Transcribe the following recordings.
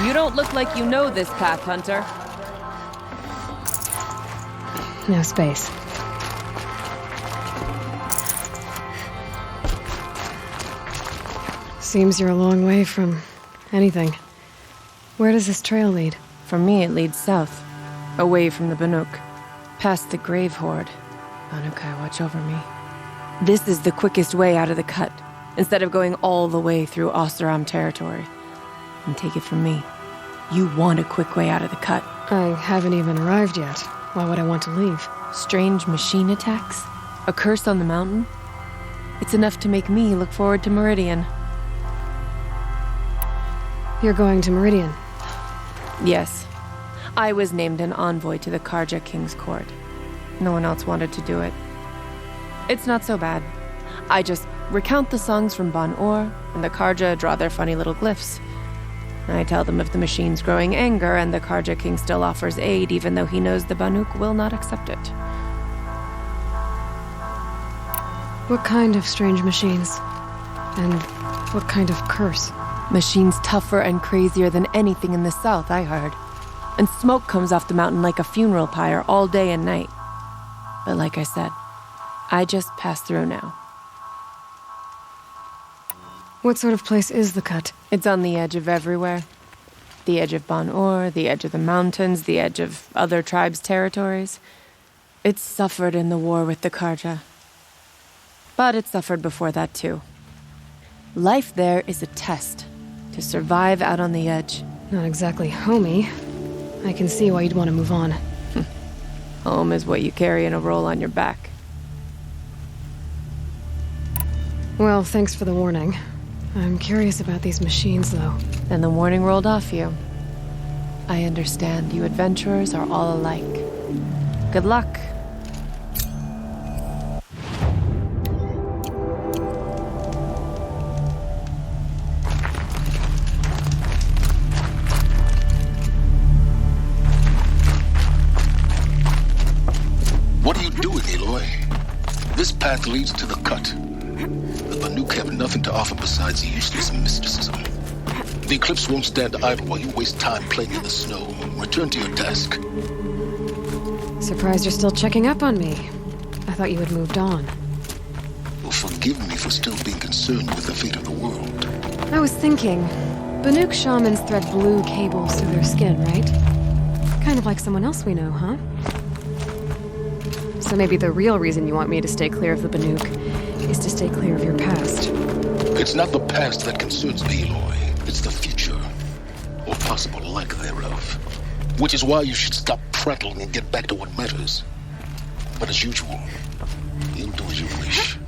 You don't look like you know this path, Hunter. No space. Seems you're a long way from anything. Where does this trail lead? For me, it leads south, away from the Banuk, past the grave horde. Banuk, watch over me. This is the quickest way out of the cut, instead of going all the way through Oseram territory. And take it from me, you want a quick way out of the cut. I haven't even arrived yet. Why would I want to leave? Strange machine attacks? A curse on the mountain? It's enough to make me look forward to Meridian. You're going to Meridian? Yes. I was named an envoy to the Carja King's court. No one else wanted to do it. It's not so bad. I just recount the songs from Banuk, and the Carja draw their funny little glyphs. I tell them of the machine's growing anger, and the Carja King still offers aid, even though he knows the Banuk will not accept it. What kind of strange machines? And what kind of curse? Machines tougher and crazier than anything in the south, I heard. And smoke comes off the mountain like a funeral pyre all day and night. But like I said, I just pass through now. What sort of place is the cut? It's on the edge of everywhere. The edge of Banuk, the edge of the mountains, the edge of other tribes' territories. It's suffered in the war with the Carja. But it suffered before that too. Life there is a test to survive out on the edge. Not exactly homey. I can see why you'd want to move on. Home is what you carry in a roll on your back. Well, thanks for the warning. I'm curious about these machines, though. Then the warning rolled off you. I understand you adventurers are all alike. Good luck. What are you doing, Aloy? This path leads to the cut. The Banuk have nothing to offer besides useless mysticism. The Eclipse won't stand idle while you waste time playing in the snow. Return to your task. Surprised you're still checking up on me. I thought you had moved on. Well, forgive me for still being concerned with the fate of the world. I was thinking, Banuk shamans thread blue cables through their skin, right? Kind of like someone else we know, huh? So maybe the real reason you want me to stay clear of the Banuk is to stay clear of your past. It's not the past that concerns me, Aloy. It's the future, or possible lack thereof. Which is why you should stop prattling and get back to what matters. But as usual, you'll do as you wish.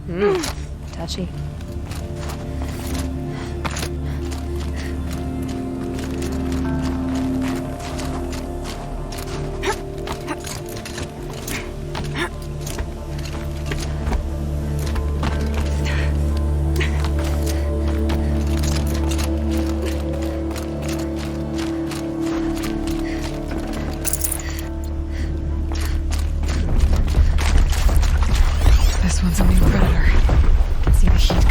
Touchy. This one's a new predator. Can see the heat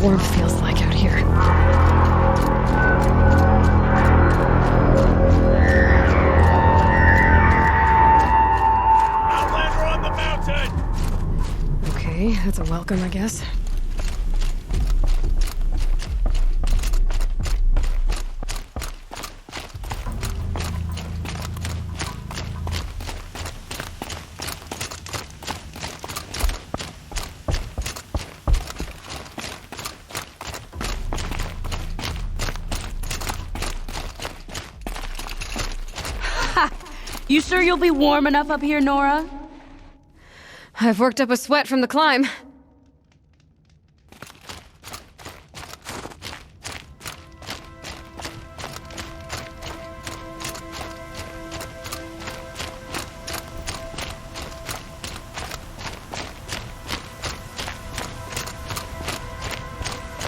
warmth feels like out here. Outlander on the mountain! Okay, that's a welcome, I guess. You sure you'll be warm enough up here, Nora? I've worked up a sweat from the climb.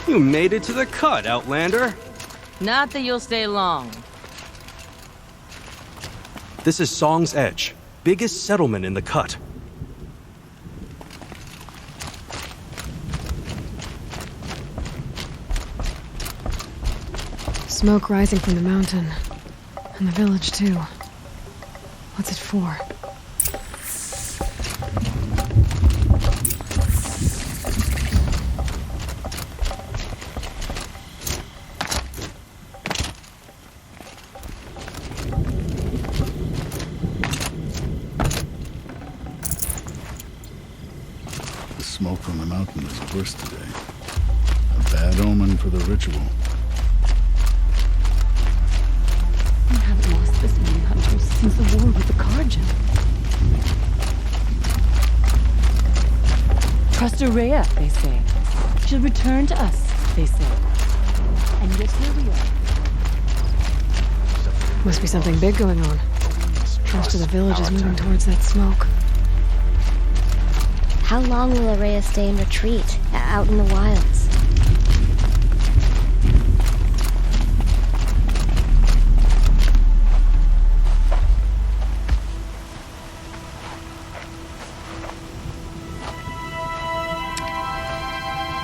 You made it to the cut, Outlander. Not that you'll stay long. This is Song's Edge, biggest settlement in the cut. Smoke rising from the mountain. And the village, too. What's it for? The smoke from the mountain is worse today. A bad omen for the ritual. We haven't lost this many hunters since the war with the Carja. Trust Rhea, they say. She'll return to us, they say. And yet here we are. Must be something big going on. Most of the village is moving towards that smoke. How long will Araya stay in retreat, out in the wilds?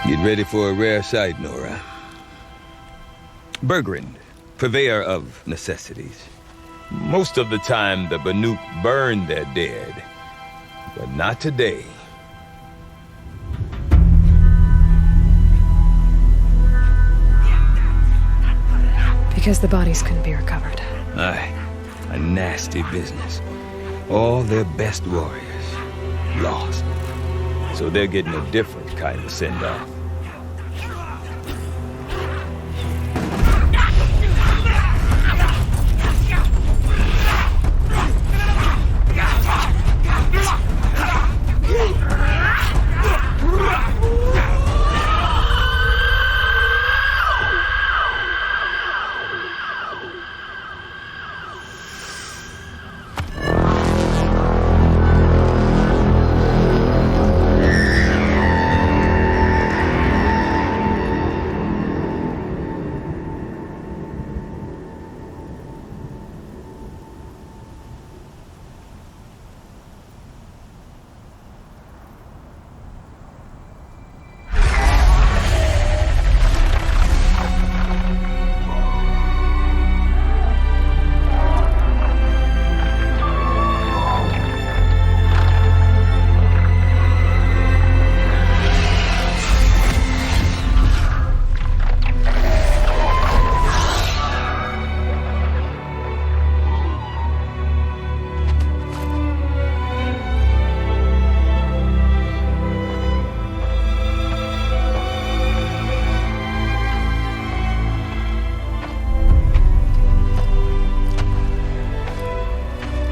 Get ready for a rare sight, Nora. Bergrand, purveyor of necessities. Most of the time, the Banuk burn their dead, but not today. Because the bodies couldn't be recovered. Aye, a nasty business. All their best warriors lost. So they're getting a different kind of send-off.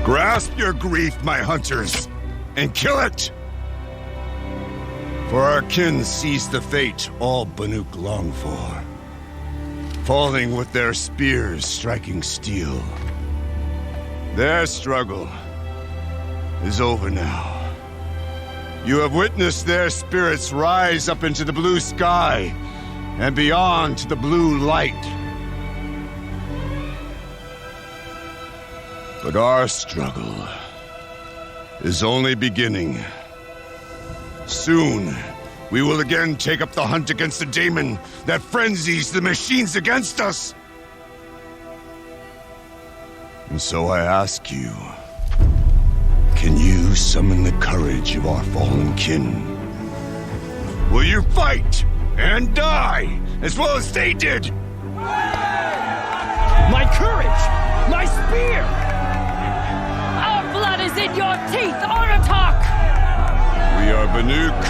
Grasp your grief, my hunters, and kill it! For our kin sees the fate all Banuk long for, falling with their spears striking steel. Their struggle is over now. You have witnessed their spirits rise up into the blue sky and beyond to the blue light. But our struggle is only beginning. Soon, we will again take up the hunt against the daemon that frenzies the machines against us. And so I ask you, can you summon the courage of our fallen kin? Will you fight and die as well as they did? My courage! My spear! Our blood is in your teeth, Aratak! We are Banuk.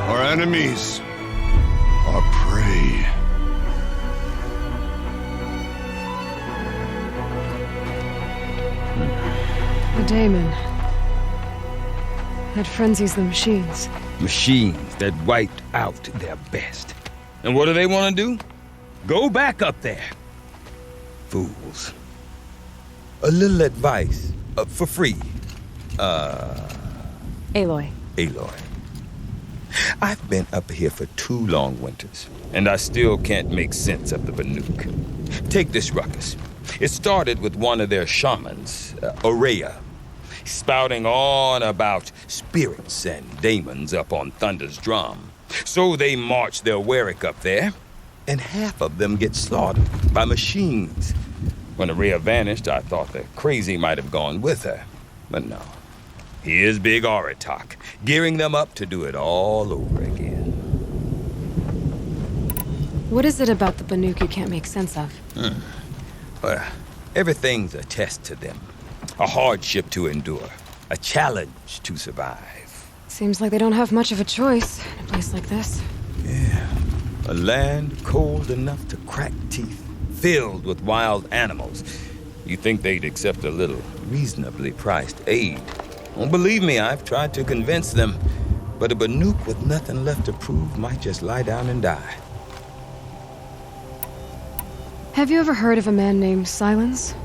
Our enemies. Our prey. The daemon. That frenzies the machines. Machines that wiped out their best. And what do they want to do? Go back up there. Fools. A little advice, for free. Aloy. Aloy. I've been up here for 2 long winters, and I still can't make sense of the Banuk. Take this ruckus. It started with one of their shamans, Oseram, spouting on about spirits and daemons up on Thunder's drum. So they march their Werik up there, and half of them get slaughtered by machines. When Oseram vanished, I thought the crazy might have gone with her, but no. Here's Big Aratak, gearing them up to do it all over again. What is it about the Banuk you can't make sense of? Well, everything's a test to them. A hardship to endure. A challenge to survive. Seems like they don't have much of a choice in a place like this. Yeah. A land cold enough to crack teeth, filled with wild animals. You think they'd accept a little reasonably priced aid. Well, believe me, I've tried to convince them. But a Banuk with nothing left to prove might just lie down and die. Have you ever heard of a man named Silence?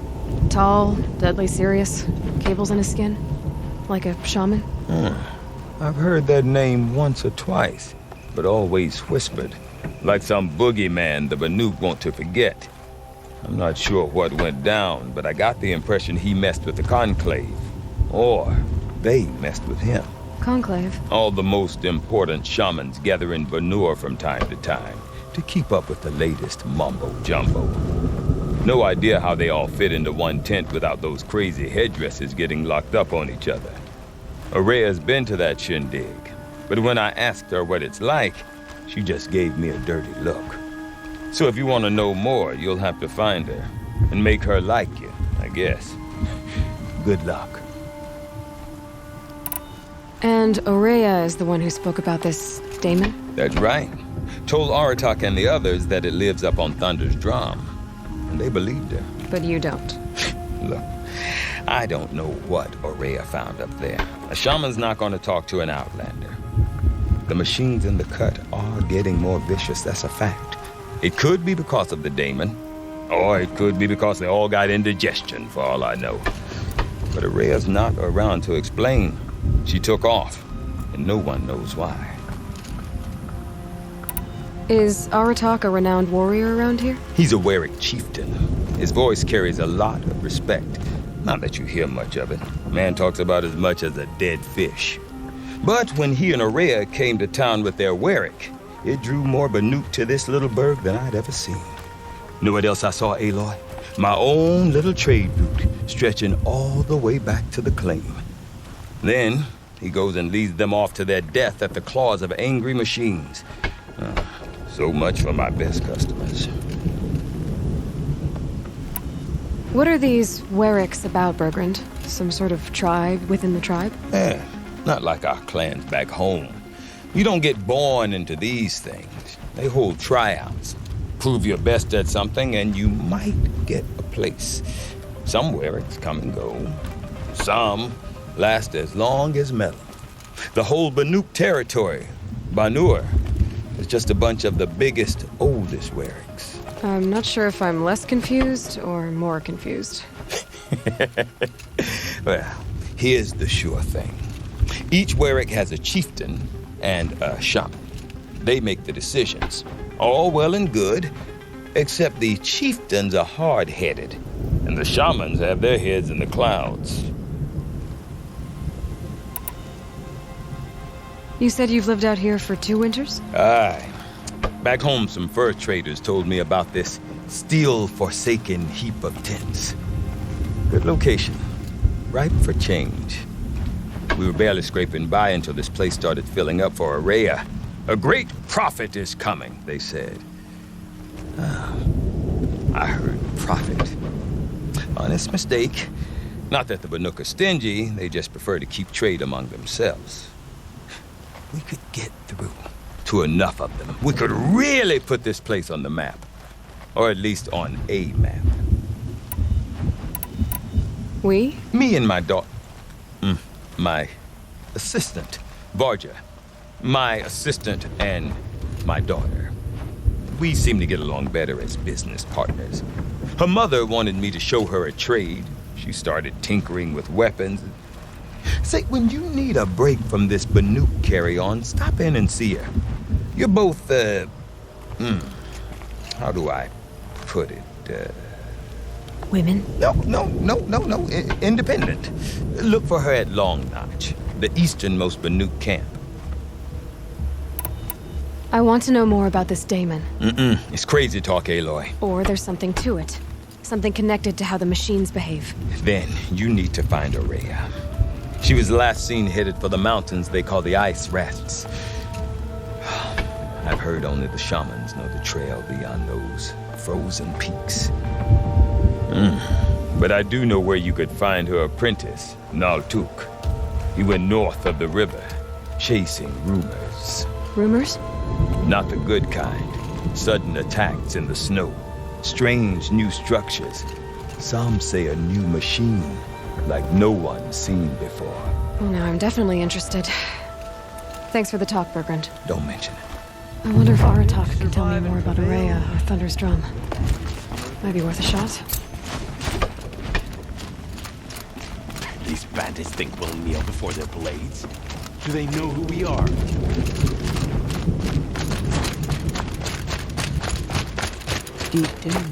Tall, deadly serious, cables in his skin? Like a shaman? I've heard that name once or twice, but always whispered. Like some boogeyman the Banuk want to forget. I'm not sure what went down, but I got the impression he messed with the Conclave. Or they messed with him. Conclave? All the most important shamans gather in Banur from time to time to keep up with the latest mumbo-jumbo. No idea how they all fit into one tent without those crazy headdresses getting locked up on each other. Araya's been to that shindig, but when I asked her what it's like, she just gave me a dirty look. So if you want to know more, you'll have to find her and make her like you, I guess. Good luck. And Oseram is the one who spoke about this daemon? That's right. Told Aratak and the others that it lives up on Thunder's drum. And they believed her. But you don't. Look, I don't know what Oseram found up there. A shaman's not going to talk to an outlander. The machines in the cut are getting more vicious, that's a fact. It could be because of the daemon, or it could be because they all got indigestion, for all I know. But Araya's not around to explain. She took off, and no one knows why. Is Aratak a renowned warrior around here? He's a Werik chieftain. His voice carries a lot of respect. Not that you hear much of it. Man talks about as much as a dead fish. But when he and Oseram came to town with their Werik, it drew more Banuk to this little burg than I'd ever seen. Know what else I saw, Aloy? My own little trade route, stretching all the way back to the claim. Then, he goes and leads them off to their death at the claws of angry machines. So much for my best customers. What are these Weriks about, Bergrand? Some sort of tribe within the tribe? Not like our clans back home. You don't get born into these things. They hold tryouts. Prove your best at something and you might get a place. Some Weriks come and go. Some last as long as metal. The whole Banuk territory, Banur, is just a bunch of the biggest, oldest Weriks. I'm not sure if I'm less confused or more confused. Well, here's the sure thing. Each Werik has a chieftain and a shaman. They make the decisions. All well and good, except the chieftains are hard-headed, and the shamans have their heads in the clouds. You said you've lived out here for 2 winters? Aye. Back home, some fur traders told me about this steel-forsaken heap of tents. Good location. Ripe for change. We were barely scraping by until this place started filling up for Araya. A great prophet is coming, they said. I heard prophet. Honest mistake. Not that the Banuk are stingy, they just prefer to keep trade among themselves. We could get through to enough of them. We could really put this place on the map. Or at least on a map. We? Me and my daughter. My assistant, Varja. My assistant and my daughter. We seem to get along better as business partners. Her mother wanted me to show her a trade. She started tinkering with weapons. Say, when you need a break from this Banuk carry-on, stop in and see her. You're both, how do I put it, Women? No, independent. Look for her at Long Notch, the easternmost Banuk camp. I want to know more about this daemon. It's crazy talk, Aloy. Or there's something to it. Something connected to how the machines behave. Then you need to find Araya. She was last seen headed for the mountains they call the Ice Rats. I've heard only the shamans know the trail beyond those frozen peaks. But I do know where you could find her apprentice, Naltuk. He went north of the river, chasing rumors. Rumors? Not the good kind. Sudden attacks in the snow. Strange new structures. Some say a new machine, like no one's seen before. Well, now I'm definitely interested. Thanks for the talk, Bergrand. Don't mention it. I wonder if Aratak can tell me more about Araya or Thunder's Drum. Might be worth a shot. These bandits think we'll kneel before their blades? Do they know who we are? Deep down.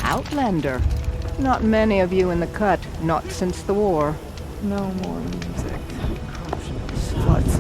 Outlander. Not many of you in the cut, not since the war. No more music. What's